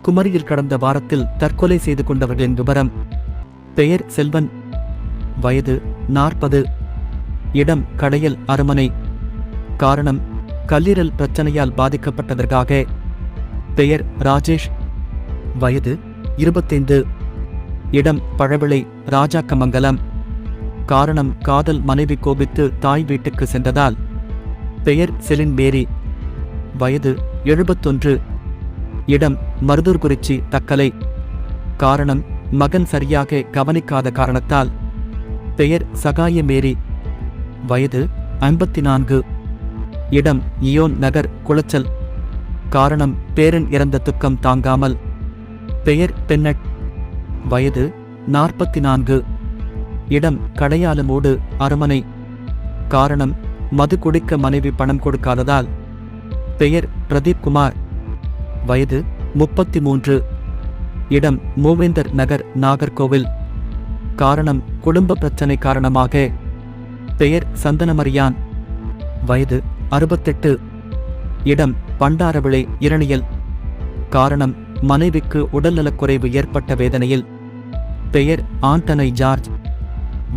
குமரியில் கடந்த வாரத்தில் தற்கொலை செய்து கொண்டவர்களின் விவரம். பெயர் செல்வன், வயது 40, இடம் கடையல் அரமனை, காரணம் கல்லீரல் பிரச்சனையால் பாதிக்கப்பட்டதற்காக. பெயர் ராஜேஷ், வயது 25, இடம் பழவிளை ராஜாக்கமங்கலம், காரணம் காதல் மனைவி கோபித்து தாய் வீட்டுக்கு சென்றதால். பெயர் செலின் மேரி, வயது 71, இடம் மருதூர்குறிச்சி தக்கலை, காரணம் மகன் சரியாக கவனிக்காத காரணத்தால். பெயர் சகாய மேரி, வயது 54, இடம் இயோன் நகர் குளச்சல், காரணம் பேரன் இறந்த துக்கம் தாங்காமல். பெயர் பென்னட், வயது 44, இடம் கடையாலமூடு அரமனை, காரணம் மது குடிக்க மனைவி பணம் கொடுக்காததால். பெயர் பிரதீப் குமார், வயது 33, இடம் மூவேந்தர் நகர் நாகர்கோவில், காரணம் குடும்ப பிரச்சனை காரணமாக. பெயர் சந்தனமரியான், வயது 68, இடம் பண்டாரவிளை இரணியல், காரணம் மனைவிக்கு உடல்நலக்குறைவு ஏற்பட்ட வேதனையில். பெயர் ஆண்டனை ஜார்ஜ்,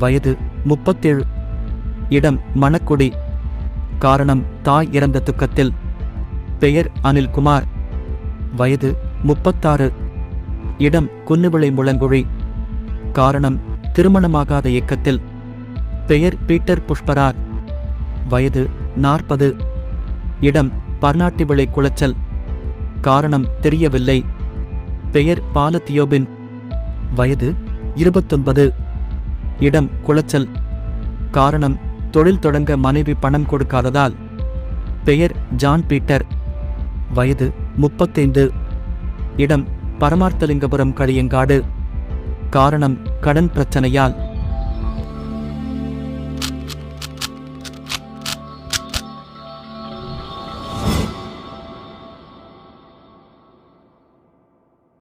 வயது 37, இடம் மணக்குடி, காரணம் தாய் இறந்த துக்கத்தில். பெயர் அனில்குமார், வயது 36, இடம் குன்னுவிளை முழங்குழி, காரணம் திருமணமாகாத இயக்கத்தில். பெயர் பீட்டர் புஷ்பராஜ், வயது 40, இடம் பர்நாட்டிவிளை குளச்சல், காரணம் தெரியவில்லை. பெயர் பாலத்தியோபின், வயது 29, இடம் குளச்சல், காரணம் தொழில் தொடங்க மனைவி பணம் கொடுக்காததால். பெயர் ஜான் பீட்டர், வயது 35, இடம் பரமார்த்தலிங்கபுரம் களியங்காடு, காரணம் கடன் பிரச்சனையால்.